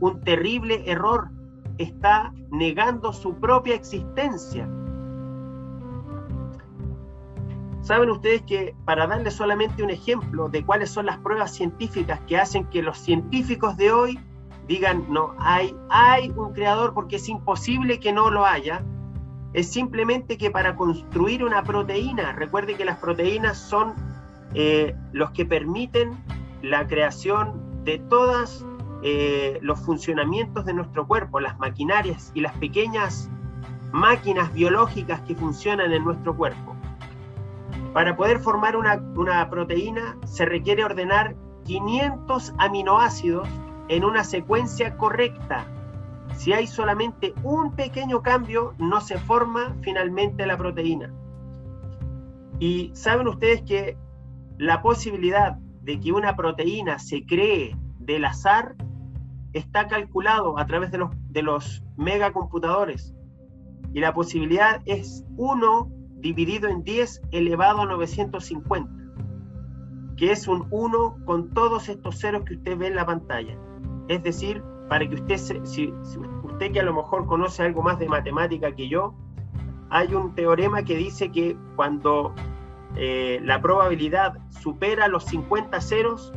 un terrible error, está negando su propia existencia. Saben ustedes que, para darles solamente un ejemplo de cuáles son las pruebas científicas que hacen que los científicos de hoy digan: no, hay un creador porque es imposible que no lo haya, es simplemente que para construir una proteína, recuerde que las proteínas son los que permiten la creación de todos los funcionamientos de nuestro cuerpo, las maquinarias y las pequeñas máquinas biológicas que funcionan en nuestro cuerpo. Para poder formar una proteína se requiere ordenar 500 aminoácidos en una secuencia correcta. Si hay solamente un pequeño cambio, no se forma finalmente la proteína. Y saben ustedes que la posibilidad de que una proteína se cree del azar está calculado a través de los megacomputadores. Y la posibilidad es 1 dividido en 10 elevado a 950, que es un 1 con todos estos ceros que usted ve en la pantalla. Es decir, para que usted, si usted que a lo mejor conoce algo más de matemática que yo, hay un teorema que dice que cuando la probabilidad supera los 50 ceros,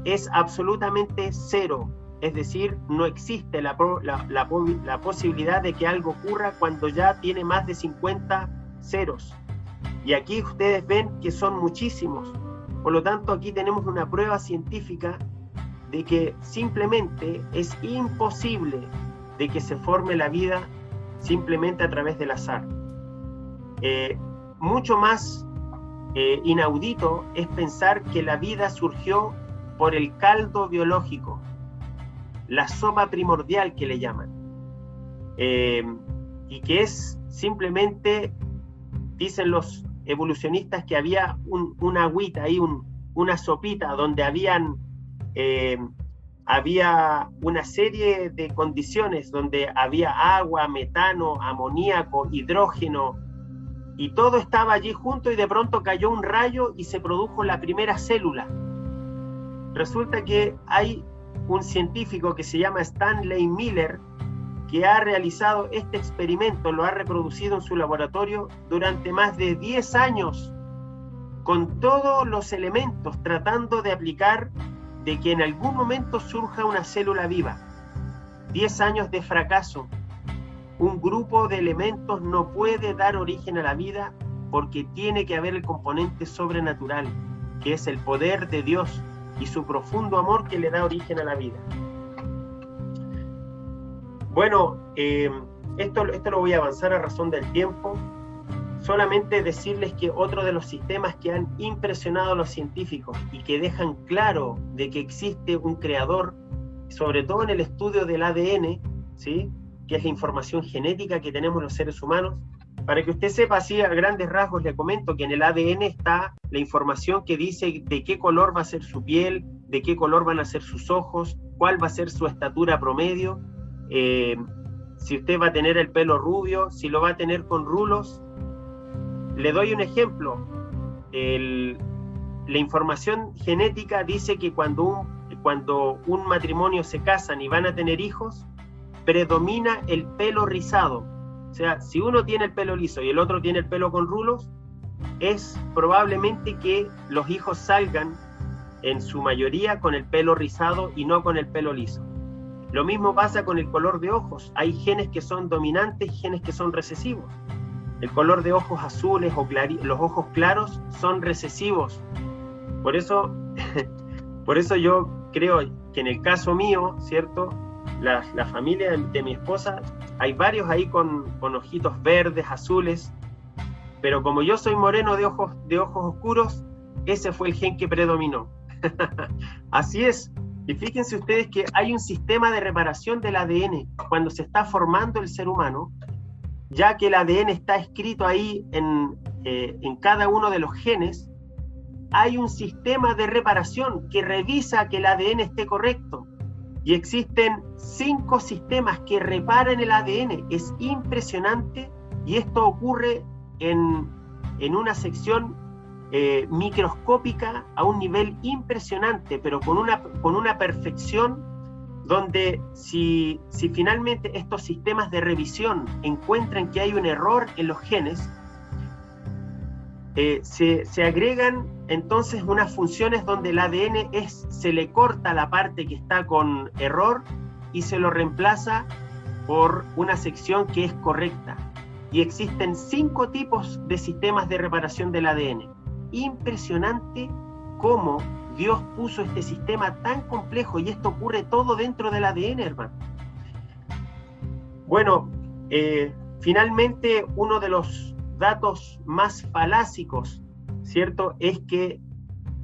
es absolutamente cero. Es decir, no existe la posibilidad de que algo ocurra cuando ya tiene más de 50 ceros. Y aquí ustedes ven que son muchísimos. Por lo tanto, aquí tenemos una prueba científica de que simplemente es imposible de que se forme la vida simplemente a través del azar. Mucho más inaudito es pensar que la vida surgió por el caldo biológico, la sopa primordial que le llaman, y que es simplemente, dicen los evolucionistas que había una agüita ahí, una sopita donde había una serie de condiciones donde había agua, metano, amoníaco, hidrógeno, y todo estaba allí junto, y de pronto cayó un rayo y se produjo la primera célula. Resulta que hay un científico que se llama Stanley Miller que ha realizado este experimento, lo ha reproducido en su laboratorio durante más de 10 años, con todos los elementos, tratando de aplicar de que en algún momento surja una célula viva. 10 años de fracaso. Un grupo de elementos no puede dar origen a la vida porque tiene que haber el componente sobrenatural, que es el poder de Dios y su profundo amor que le da origen a la vida. Bueno, esto lo voy a avanzar a razón del tiempo. Solamente decirles que otro de los sistemas que han impresionado a los científicos y que dejan claro de que existe un creador, sobre todo en el estudio del ADN, ¿sí?, que es la información genética que tenemos los seres humanos. Para que usted sepa, así a grandes rasgos le comento que en el ADN está la información que dice de qué color va a ser su piel, de qué color van a ser sus ojos, cuál va a ser su estatura promedio, si usted va a tener el pelo rubio, si lo va a tener con rulos. Le doy un ejemplo. La información genética dice que cuando un matrimonio se casan y van a tener hijos, predomina el pelo rizado. O sea, si uno tiene el pelo liso y el otro tiene el pelo con rulos, es probablemente que los hijos salgan en su mayoría con el pelo rizado y no con el pelo liso. Lo mismo pasa con el color de ojos. Hay genes que son dominantes y genes que son recesivos. El color de ojos azules o los ojos claros son recesivos. Por eso yo creo que en el caso mío, ¿cierto?, la familia de mi esposa, hay varios ahí con ojitos verdes, azules, pero como yo soy moreno de ojos oscuros, ese fue el gen que predominó. Así es. Y fíjense ustedes que hay un sistema de reparación del ADN cuando se está formando el ser humano, ya que el ADN está escrito ahí en cada uno de los genes. Hay un sistema de reparación que revisa que el ADN esté correcto. Y existen 5 sistemas que reparan el ADN. Es impresionante, y esto ocurre en una sección microscópica a un nivel impresionante, pero con una perfección donde si finalmente estos sistemas de revisión encuentran que hay un error en los genes, se agregan entonces unas funciones donde el ADN se le corta la parte que está con error y se lo reemplaza por una sección que es correcta. Y existen 5 tipos de sistemas de reparación del ADN. Impresionante cómo Dios puso este sistema tan complejo, y esto ocurre todo dentro del ADN, hermano. Bueno, finalmente uno de los datos más falásicos, ¿cierto?, es que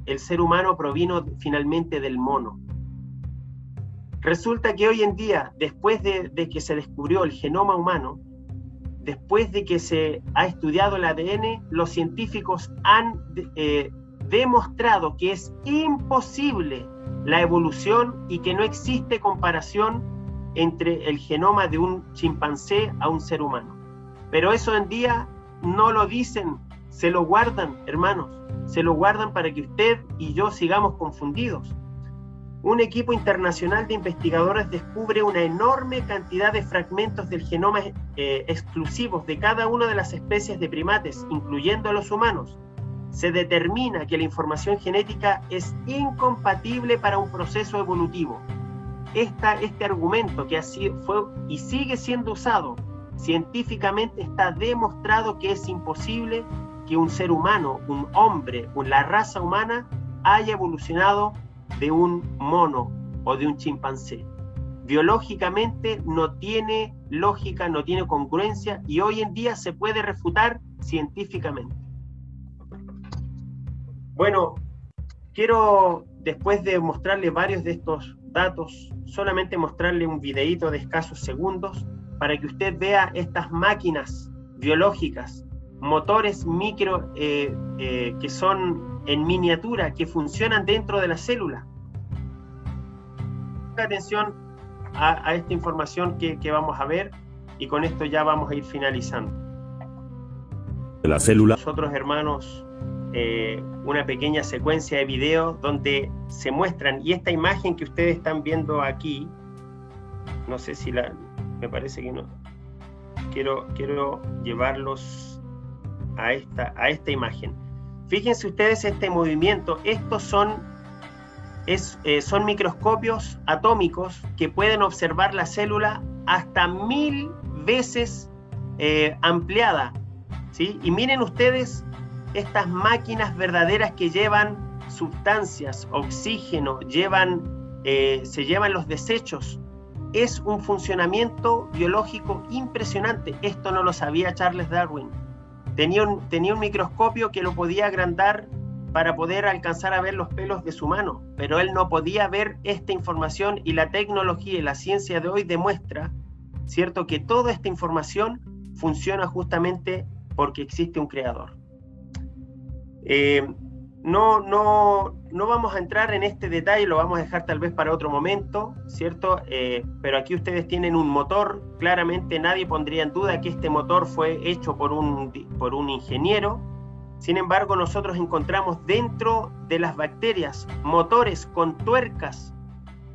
el ser humano provino finalmente del mono. Resulta que hoy en día, después de que se descubrió el genoma humano, después de que se ha estudiado el ADN, los científicos han demostrado que es imposible la evolución y que no existe comparación entre el genoma de un chimpancé a un ser humano. Pero eso en día no lo dicen, se lo guardan, hermanos, se lo guardan para que usted y yo sigamos confundidos. Un equipo internacional de investigadores descubre una enorme cantidad de fragmentos del genoma exclusivos de cada una de las especies de primates, incluyendo a los humanos. Se determina que la información genética es incompatible para un proceso evolutivo. Este argumento que así fue y sigue siendo usado científicamente, está demostrado que es imposible que un ser humano, un hombre, la raza humana, haya evolucionado de un mono o de un chimpancé. Biológicamente no tiene lógica, no tiene congruencia, y hoy en día se puede refutar científicamente. Bueno, quiero, después de mostrarle varios de estos datos, solamente mostrarle un videíto de escasos segundos para que usted vea estas máquinas biológicas motores micro que son en miniatura, que funcionan dentro de la célula. Ponga atención a esta información que vamos a ver, y con esto ya vamos a ir finalizando. La célula. Nosotros, hermanos, una pequeña secuencia de video donde se muestran, y esta imagen que ustedes están viendo aquí, no sé si me parece que no, quiero llevarlos a esta imagen. Fíjense ustedes este movimiento. Estos son microscopios atómicos que pueden observar la célula hasta 1000 veces ampliada, ¿sí? Y miren ustedes estas máquinas verdaderas que llevan sustancias, oxígeno, se llevan los desechos. Es un funcionamiento biológico impresionante. Esto no lo sabía Charles Darwin. Tenía un microscopio que lo podía agrandar para poder alcanzar a ver los pelos de su mano, pero él no podía ver esta información, y la tecnología y la ciencia de hoy demuestra, ¿cierto?, que toda esta información funciona justamente porque existe un creador. No vamos a entrar en este detalle, lo vamos a dejar tal vez para otro momento, ¿cierto? Pero aquí ustedes tienen un motor. Claramente nadie pondría en duda que este motor fue hecho por un ingeniero. Sin embargo, nosotros encontramos dentro de las bacterias motores con tuercas,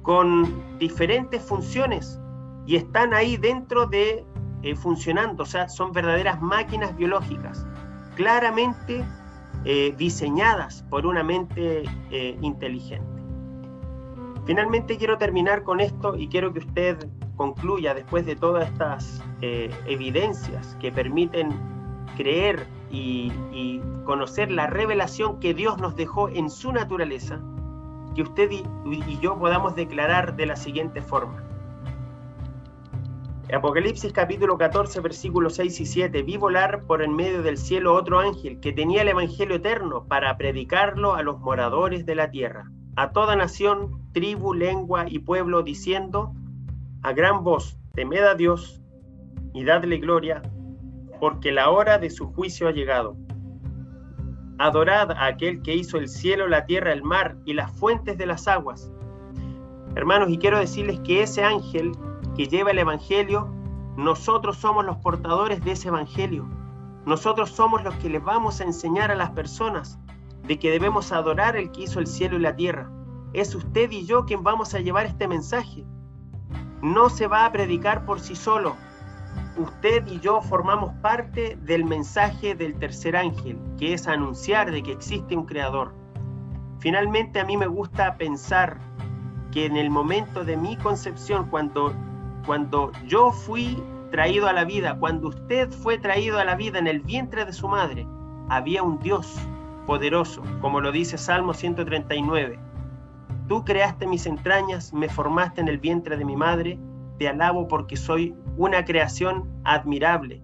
con diferentes funciones, y están ahí dentro de funcionando. O sea, son verdaderas máquinas biológicas, claramente diseñadas por una mente inteligente. Finalmente quiero terminar con esto, y quiero que usted concluya, después de todas estas evidencias que permiten creer y conocer la revelación que Dios nos dejó en su naturaleza, que usted y yo podamos declarar de la siguiente forma. Apocalipsis capítulo 14, versículos 6 y 7. Vi volar por en medio del cielo otro ángel que tenía el evangelio eterno para predicarlo a los moradores de la tierra, a toda nación, tribu, lengua y pueblo, diciendo a gran voz: temed a Dios y dadle gloria, porque la hora de su juicio ha llegado. Adorad a aquel que hizo el cielo, la tierra, el mar y las fuentes de las aguas. Hermanos, y quiero decirles que ese ángel que lleva el evangelio, nosotros somos los portadores de ese evangelio. Nosotros somos los que les vamos a enseñar a las personas de que debemos adorar al que hizo el cielo y la tierra. Es usted y yo quien vamos a llevar este mensaje. No se va a predicar por sí solo. Usted y yo formamos parte del mensaje del tercer ángel, que es anunciar de que existe un creador. Finalmente, a mí me gusta pensar que en el momento de mi concepción, cuando yo fui traído a la vida, cuando usted fue traído a la vida en el vientre de su madre, había un Dios poderoso, como lo dice Salmo 139. Tú creaste mis entrañas, me formaste en el vientre de mi madre, te alabo porque soy una creación admirable.